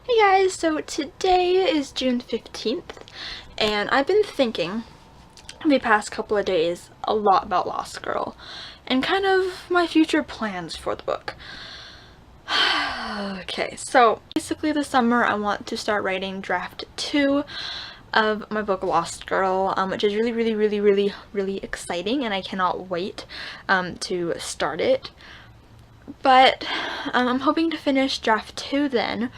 Hey guys, so today is June 15th, and I've been thinking the past couple of days a lot about Lost Girl and kind of my future plans for the book. Okay, so basically this summer I want to start writing draft 2 of my book Lost Girl, which is really exciting, and I cannot wait to start it. But I'm hoping to finish draft 2 then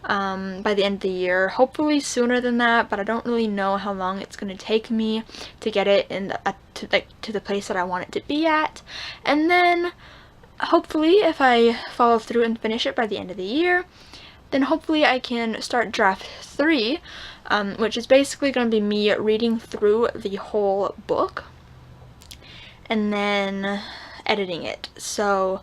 by the end of the year, hopefully sooner than that, but I don't really know how long it's going to take me to get it to the place that I want it to be at. And then hopefully if I follow through and finish it by the end of the year, then hopefully I can start draft 3, which is basically going to be me reading through the whole book and then editing it. So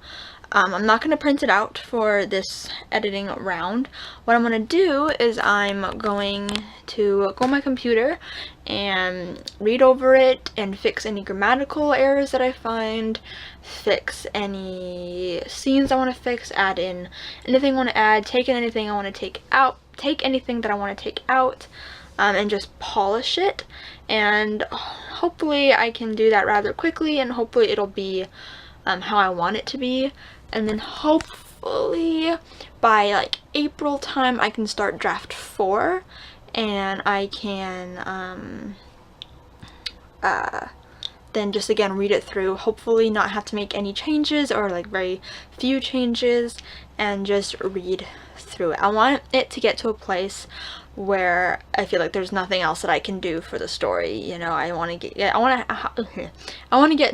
I'm not going to print it out for this editing round. What I'm going to do is I'm going to go on my computer and read over it and fix any grammatical errors that I find, fix any scenes I want to fix, add in anything I want to add, take in anything I want to take out, take anything that I want to take out, and just polish it. And hopefully I can do that rather quickly, and hopefully it'll be how I want it to be. And then hopefully by like April time I can start draft 4, and I can then just again read it through, hopefully not have to make any changes or like very few changes, and just read through it. I want it to get to a place where I feel like there's nothing else that I can do for the story. You know, I want to get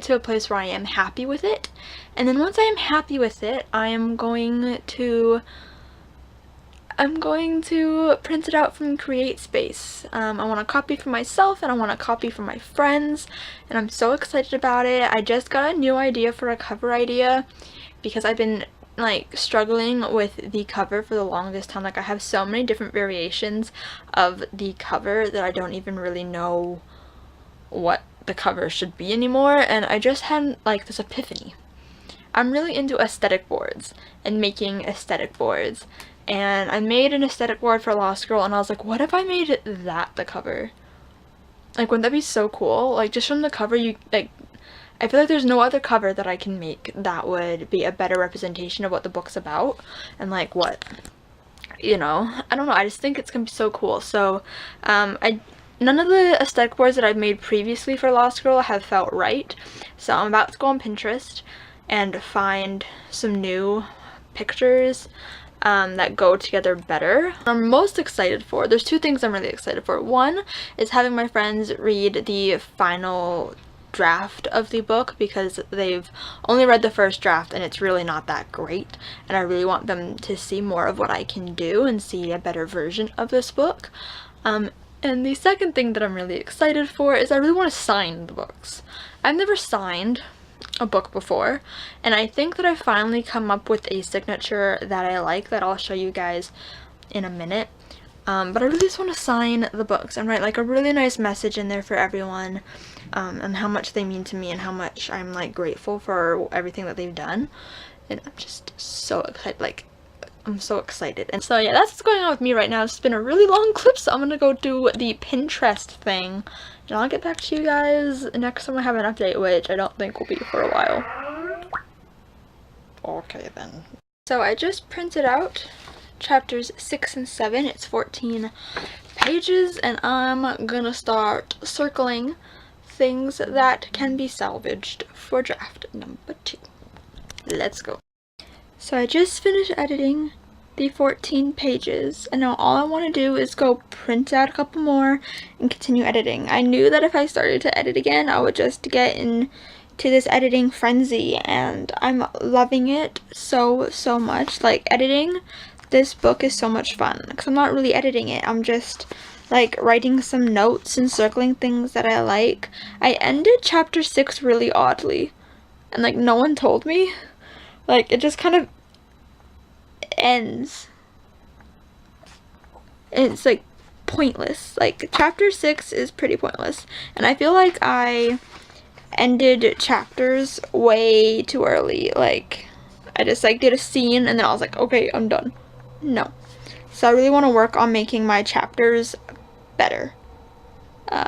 to a place where I am happy with it, and then once I am happy with it, I'm going to print it out from CreateSpace. I want a copy for myself, and I want a copy for my friends, and I'm so excited about it. I just got a new idea for a cover idea because I've been like struggling with the cover for the longest time. Like, I have so many different variations of the cover that I don't even really know what the cover should be anymore, and I just had like this epiphany. I'm really into aesthetic boards and making aesthetic boards, and I made an aesthetic board for Lost Girl, and I was like, what if I made that the cover? Like, wouldn't that be so cool? Like, just from the cover, you like, I feel like there's no other cover that I can make that would be a better representation of what the book's about, and like what, you know, I don't know, I just think it's gonna be so cool. So none of the aesthetic boards that I've made previously for Lost Girl have felt right, so I'm about to go on Pinterest and find some new pictures that go together better. I'm most excited for, there's two things I'm really excited for. One is having my friends read the final draft of the book, because they've only read the first draft and it's really not that great, and I really want them to see more of what I can do and see a better version of this book. And the second thing that I'm really excited for is I really want to sign the books. I've never signed a book before, and I think that I've finally come up with a signature that I like, that I'll show you guys in a minute. But I really just want to sign the books and write like a really nice message in there for everyone, and how much they mean to me and how much I'm like grateful for everything that they've done. And I'm just so excited, like I'm so excited. And so yeah, that's what's going on with me right now. It's been a really long clip, so I'm gonna go do the Pinterest thing, and I'll get back to you guys next time I have an update, which I don't think will be for a while. Okay then. So I just printed out chapters 6 and 7. It's 14 pages, and I'm gonna start circling things that can be salvaged for draft number 2. Let's go. So I just finished editing the 14 pages, and now all I want to do is go print out a couple more and continue editing. I knew that if I started to edit again, I would just get into this editing frenzy, and I'm loving it so much. Like, editing this book is so much fun, because I'm not really editing it, I'm just like writing some notes and circling things that I like. I ended chapter 6 really oddly, and like no one told me. Like, it just kind of ends, and it's like pointless. Like, chapter 6 is pretty pointless, and I feel like I ended chapters way too early. Like, I just like did a scene and then I was like, okay, I'm done. No, So I really want to work on making my chapters better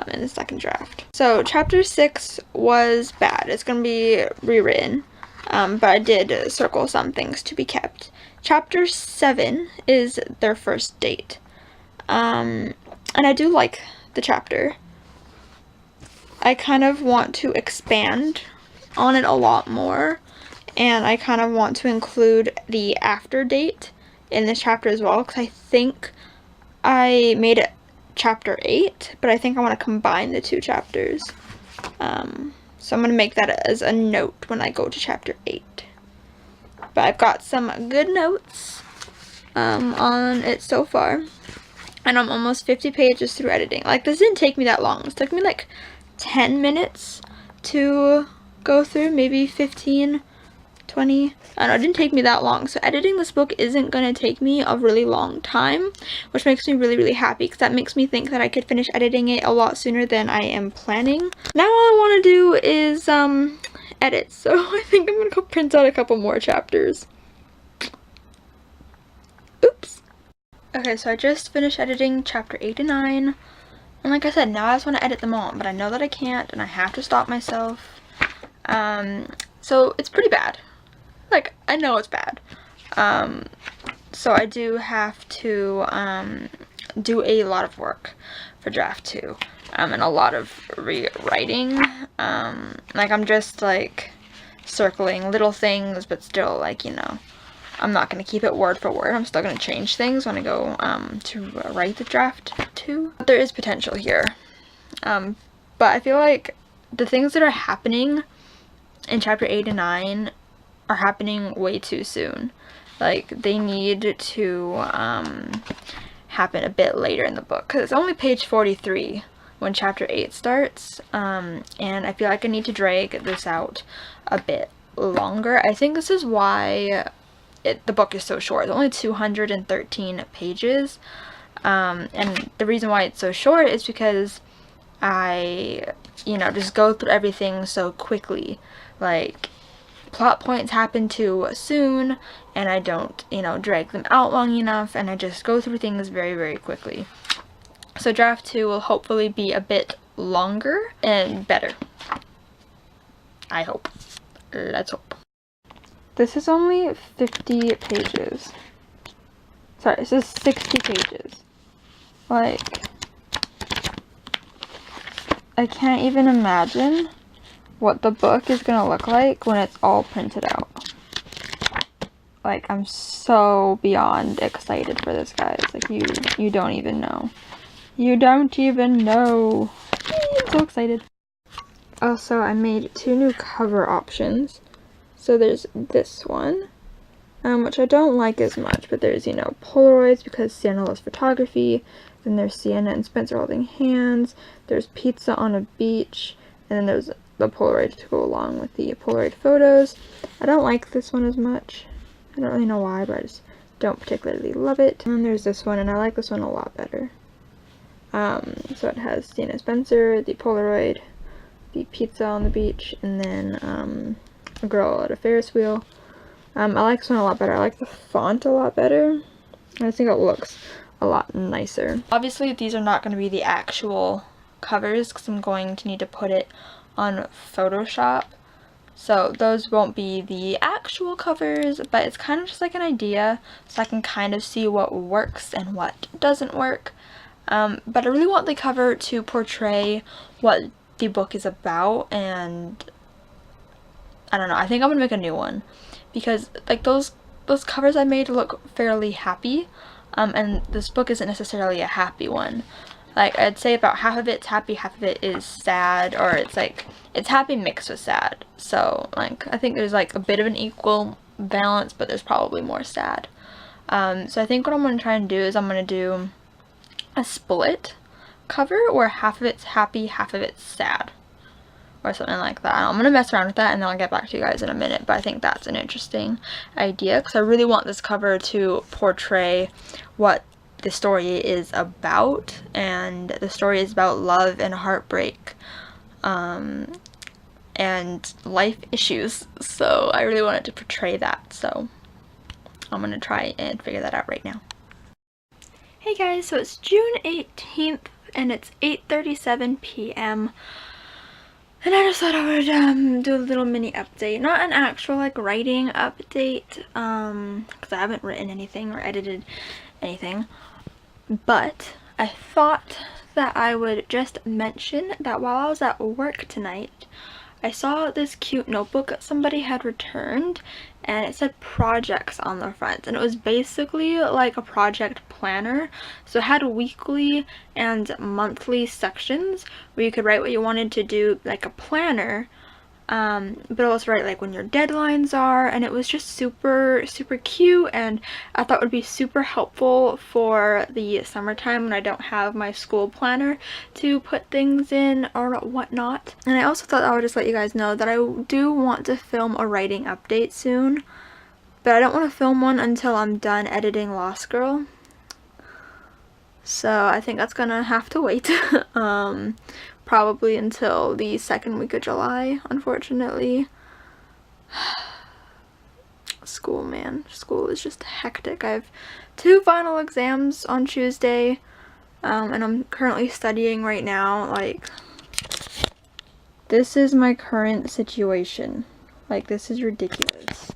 in the second draft. So chapter 6 was bad. It's going to be rewritten, but I did circle some things to be kept. Chapter 7 is their first date, and I do like the chapter. I kind of want to expand on it a lot more, and I kind of want to include the after date in this chapter as well, because I think I made it chapter 8, but I think I want to combine the two chapters. So I'm going to make that as a note when I go to chapter 8. But I've got some good notes on it so far, and I'm almost 50 pages through editing. Like, this didn't take me that long. This took me like 10 minutes to go through, maybe 15, 20. I don't know, it didn't take me that long. So editing this book isn't going to take me a really long time, which makes me really, really happy, because that makes me think that I could finish editing it a lot sooner than I am planning. Now all I want to do is edit, so I think I'm going to go print out a couple more chapters. Oops. Okay, so I just finished editing chapter 8 and 9. And like I said, now I just want to edit them all, but I know that I can't, and I have to stop myself. So it's pretty bad. Like, I know it's bad. So I do have to do a lot of work for draft 2, and a lot of rewriting. Like, I'm just like circling little things, but still, like, you know, I'm not going to keep it word for word. I'm still going to change things when I go to write the draft 2. There is potential here. But I feel like the things that are happening in chapter 8 and 9 are happening way too soon. Like, they need to happen a bit later in the book, because it's only page 43 when chapter 8 starts, and I feel like I need to drag this out a bit longer. I think this is why the book is so short. It's only 213 pages, and the reason why it's so short is because I, you know, just go through everything so quickly. Like, plot points happen too soon, and I don't, you know, drag them out long enough, and I just go through things very, very quickly. So draft 2 will hopefully be a bit longer and better. I hope. Let's hope. This is only 50 pages. Sorry, this is 60 pages. Like, I can't even imagine what the book is gonna look like when it's all printed out. Like, I'm so beyond excited for this, guys. Like, you don't even know. You don't even know. I'm so excited. Also, I made 2 new cover options. So there's this one, which I don't like as much, but there's, you know, Polaroids because Sienna loves photography. Then there's Sienna and Spencer holding hands. There's pizza on a beach. And then there's the Polaroid to go along with the Polaroid photos. I don't like this one as much. I don't really know why, but I just don't particularly love it. And then there's this one, and I like this one a lot better. So it has Sienna and Spencer, the Polaroid, the pizza on the beach, and then a girl at a Ferris wheel. I like this one a lot better. I like the font a lot better. I think it looks a lot nicer. Obviously, these are not going to be the actual covers, because I'm going to need to put it on Photoshop. So those won't be the actual covers, but it's kind of just like an idea, so I can kind of see what works and what doesn't work. But I really want the cover to portray what the book is about, and I don't know, I think I'm gonna make a new one, because like those covers I made look fairly happy, and this book isn't necessarily a happy one. Like, I'd say about half of it's happy, half of it is sad, or it's like, it's happy mixed with sad. So, like, I think there's like a bit of an equal balance, but there's probably more sad. So I think what I'm going to try and do is I'm going to do a split cover where half of it's happy, half of it's sad, or something like that. I'm going to mess around with that, and then I'll get back to you guys in a minute, but I think that's an interesting idea, because I really want this cover to portray what the story is about, and the story is about love and heartbreak, and life issues, so I really wanted to portray that, so I'm gonna try and figure that out right now. Hey guys, so it's June 18th and it's 8:37 p.m. and I just thought I would do a little mini update. Not an actual like writing update, because I haven't written anything or edited anything, but I thought that I would just mention that while I was at work tonight, I saw this cute notebook that somebody had returned, and it said projects on the front, and it was basically like a project planner. So it had weekly and monthly sections where you could write what you wanted to do, like a planner, but also write like when your deadlines are, and it was just super cute, and I thought it would be super helpful for the summertime when I don't have my school planner to put things in or whatnot. And I also thought I would just let you guys know that I do want to film a writing update soon, but I don't want to film one until I'm done editing Lost Girl, so I think that's gonna have to wait. Probably until the second week of July, unfortunately. School, man. School is just hectic. I have 2 final exams on Tuesday, and I'm currently studying right now. Like, this is my current situation. Like, this is ridiculous.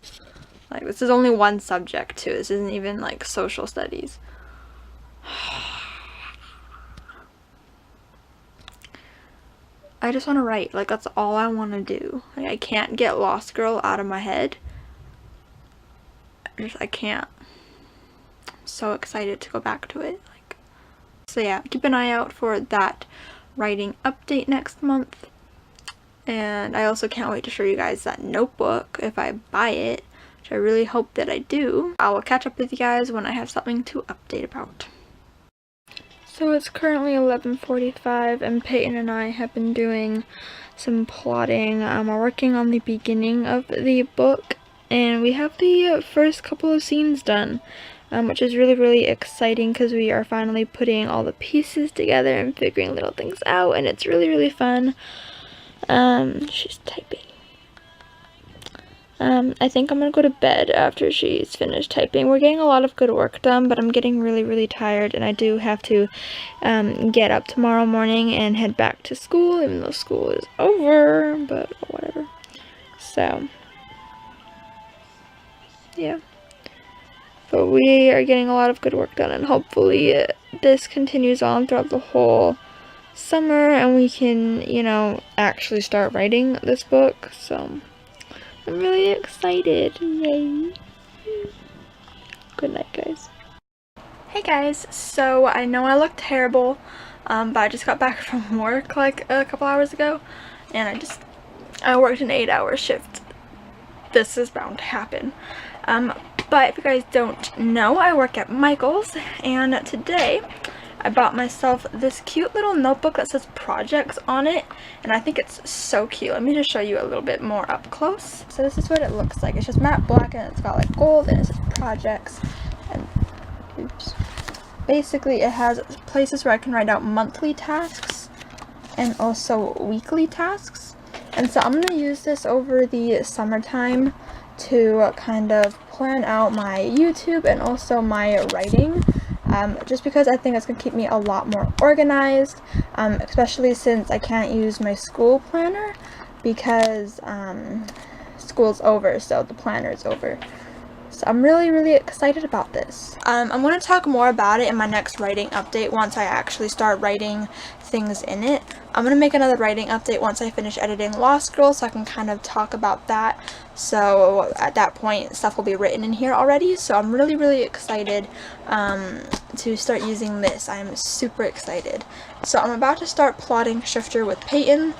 Like, this is only one subject, too. This isn't even, like, social studies. I just want to write. Like, that's all I want to do. Like, I can't get Lost Girl out of my head. I can't. I'm so excited to go back to it. Like, so yeah, keep an eye out for that writing update next month. And I also can't wait to show you guys that notebook if I buy it, which I really hope that I do. I will catch up with you guys when I have something to update about. So it's currently 11:45 and Peyton and I have been doing some plotting. We're working on the beginning of the book, and we have the first couple of scenes done, which is really exciting because we are finally putting all the pieces together and figuring little things out, and it's really fun. She's typing. I think I'm gonna go to bed after she's finished typing. We're getting a lot of good work done, but I'm getting really tired, and I do have to get up tomorrow morning and head back to school, even though school is over, but whatever. So yeah, but we are getting a lot of good work done, and hopefully this continues on throughout the whole summer and we can, you know, actually start writing this book. So I'm really excited. Yay. Good night, guys. Hey guys, so I know I look terrible, but I just got back from work like a couple hours ago, and I worked an 8-hour shift. This is bound to happen. But if you guys don't know, I work at Michael's, and today I bought myself this cute little notebook that says projects on it, and I think it's so cute. Let me just show you a little bit more up close. So this is what it looks like. It's just matte black, and it's got like gold, and it says projects, and oops. Basically it has places where I can write out monthly tasks and also weekly tasks. And so I'm going to use this over the summertime to kind of plan out my YouTube and also my writing. Just because I think it's going to keep me a lot more organized, especially since I can't use my school planner because school's over, so the planner is over. So I'm really excited about this. I'm going to talk more about it in my next writing update once I actually start writing things in it. I'm going to make another writing update once I finish editing Lost Girl, so I can kind of talk about that. So at that point stuff will be written in here already, so I'm really excited to start using this. I'm super excited. So I'm about to start plotting Shifter with Peyton.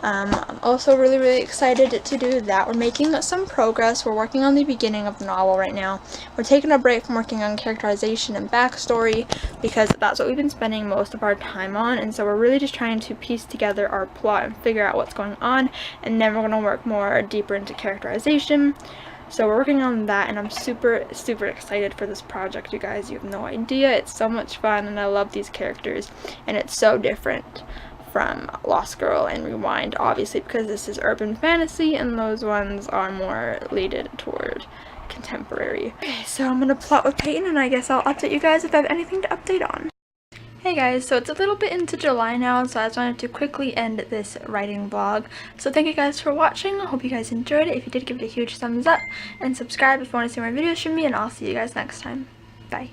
I'm also really excited to do that. We're making some progress. We're working on the beginning of the novel right now. We're taking a break from working on characterization and backstory because that's what we've been spending most of our time on, and so we're really just trying to piece together our plot and figure out what's going on, and then we're going to work more deeper into characterization. So we're working on that, and I'm super excited for this project, you guys. You have no idea. It's so much fun, and I love these characters, and it's so different from Lost Girl and Rewind, obviously, because this is urban fantasy and those ones are more leaded toward contemporary. Okay, so I'm gonna plot with Peyton, and I guess I'll update you guys if I have anything to update on. Hey guys, so it's a little bit into July now, so I just wanted to quickly end this writing vlog. So thank you guys for watching. I hope you guys enjoyed it. If you did, give it a huge thumbs up and subscribe if you want to see more videos from me, and I'll see you guys next time. Bye.